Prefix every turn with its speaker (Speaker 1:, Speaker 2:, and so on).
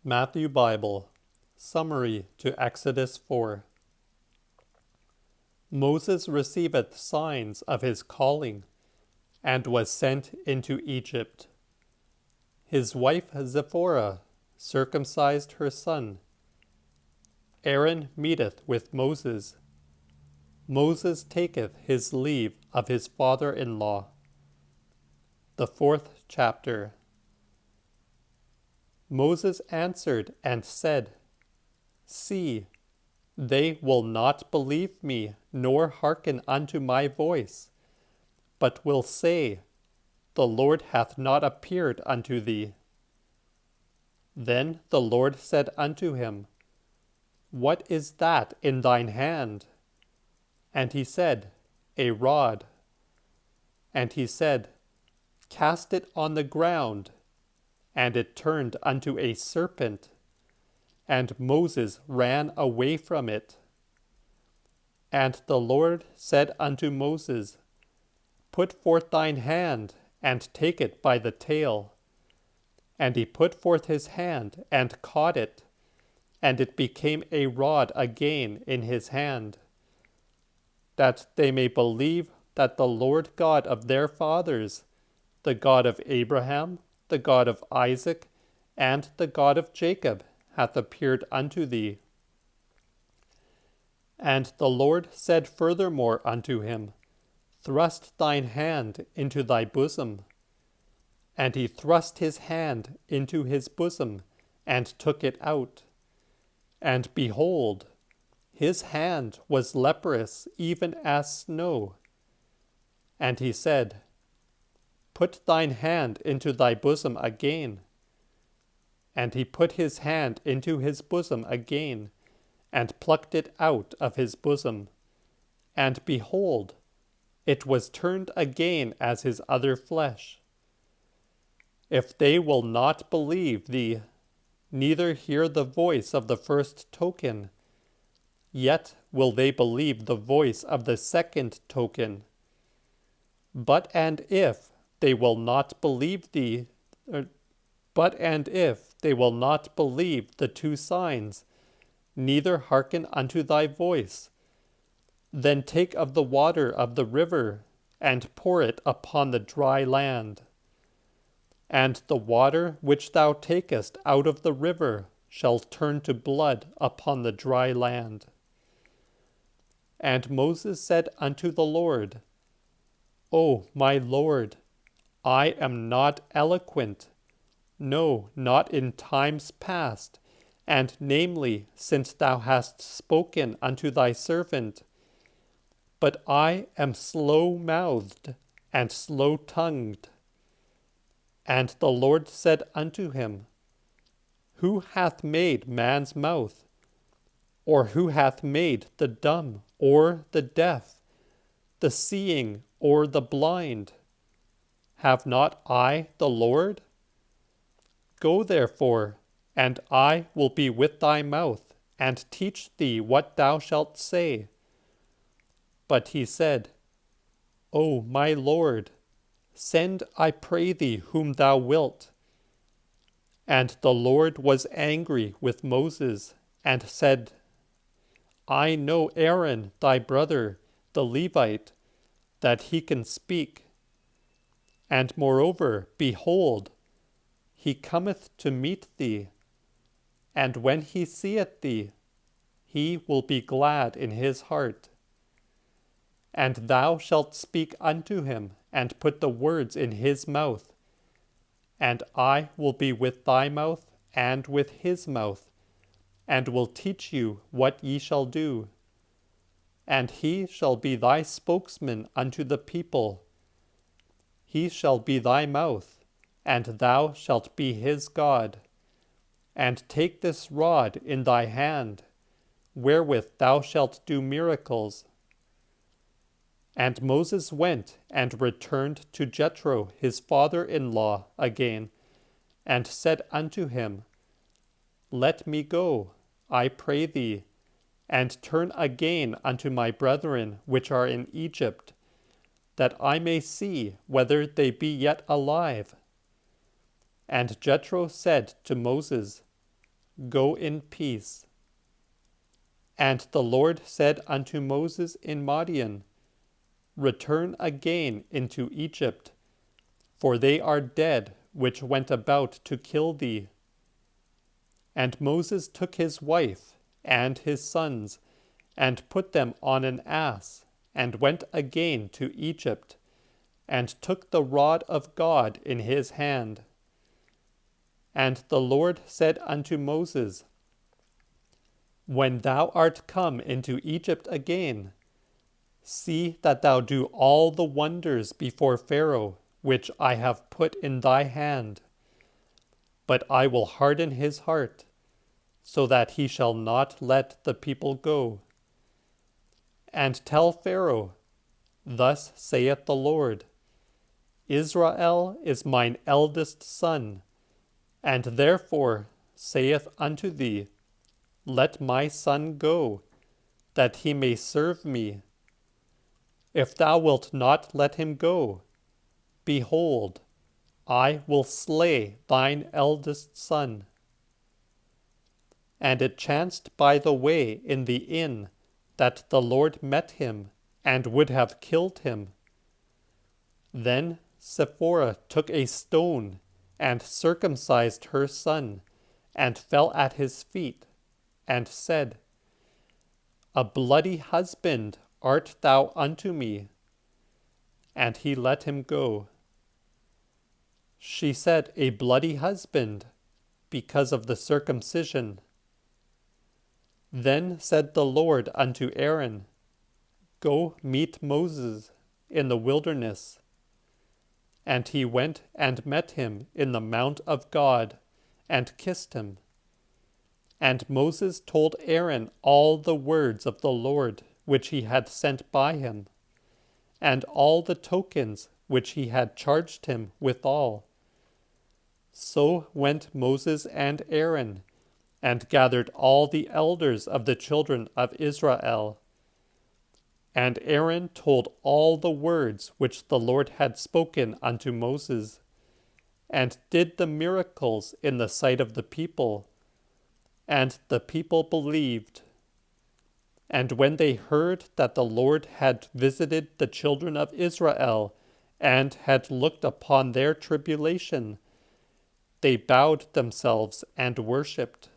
Speaker 1: Matthew Bible Summary to Exodus 4. Moses receiveth signs of his calling, and was sent into Egypt. His wife Zipporah circumcised her son. Aaron meeteth with Moses. Moses taketh his leave of his father-in-law. The 4th chapter. Moses answered and said, See, they will not believe me, nor hearken unto my voice, but will say, The Lord hath not appeared unto thee. Then the Lord said unto him, What is that in thine hand? And he said, A rod. And he said, Cast it on the ground. And it turned unto a serpent, and Moses ran away from it. And the Lord said unto Moses, Put forth thine hand, and take it by the tail. And he put forth his hand, and caught it, and it became a rod again in his hand, that they may believe that the Lord God of their fathers, the God of Abraham, the God of Isaac, and the God of Jacob, hath appeared unto thee. And the Lord said furthermore unto him, Thrust thine hand into thy bosom. And he thrust his hand into his bosom, and took it out. And behold, his hand was leprous, even as snow. And he said, Put thine hand into thy bosom again. And he put his hand into his bosom again, and plucked it out of his bosom. And behold, it was turned again as his other flesh. If they will not believe thee, neither hear the voice of the first token, yet will they believe the voice of the second token. But and if they will not believe thee, but and if they will not believe the two signs, neither hearken unto thy voice, then take of the water of the river, and pour it upon the dry land. And the water which thou takest out of the river shall turn to blood upon the dry land. And Moses said unto the Lord, O my Lord, I am not eloquent, no, not in times past, and namely, since thou hast spoken unto thy servant. But I am slow-mouthed and slow-tongued. And the Lord said unto him, Who hath made man's mouth? Or who hath made the dumb, or the deaf, the seeing, or the blind? Have not I the Lord? Go therefore, and I will be with thy mouth, and teach thee what thou shalt say. But he said, O my Lord, send, I pray thee, whom thou wilt. And the Lord was angry with Moses, and said, I know Aaron thy brother, the Levite, that he can speak. And moreover, behold, he cometh to meet thee, and when he seeth thee, he will be glad in his heart. And thou shalt speak unto him, and put the words in his mouth. And I will be with thy mouth, and with his mouth, and will teach you what ye shall do. And he shall be thy spokesman unto the people. He shall be thy mouth, and thou shalt be his God. And take this rod in thy hand, wherewith thou shalt do miracles. And Moses went and returned to Jethro his father-in-law again, and said unto him, Let me go, I pray thee, and turn again unto my brethren which are in Egypt, that I may see whether they be yet alive. And Jethro said to Moses, Go in peace. And the Lord said unto Moses in Madian, Return again into Egypt, for they are dead which went about to kill thee. And Moses took his wife and his sons, and put them on an ass, and went again to Egypt, and took the rod of God in his hand. And the Lord said unto Moses, When thou art come into Egypt again, see that thou do all the wonders before Pharaoh, which I have put in thy hand. But I will harden his heart, so that he shall not let the people go. And tell Pharaoh, Thus saith the Lord, Israel is mine eldest son, and therefore saith unto thee, Let my son go, that he may serve me. If thou wilt not let him go, behold, I will slay thine eldest son. And it chanced by the way in the inn that the Lord met him, and would have killed him. Then Zipporah took a stone, and circumcised her son, and fell at his feet, and said, A bloody husband art thou unto me. And he let him go. She said, A bloody husband, because of the circumcision. Then said the Lord unto Aaron, Go meet Moses in the wilderness. And he went and met him in the mount of God, and kissed him. And Moses told Aaron all the words of the Lord which he had sent by him, and all the tokens which he had charged him withal. So went Moses and Aaron, and gathered all the elders of the children of Israel. And Aaron told all the words which the Lord had spoken unto Moses, and did the miracles in the sight of the people. And the people believed. And when they heard that the Lord had visited the children of Israel, and had looked upon their tribulation, they bowed themselves and worshipped.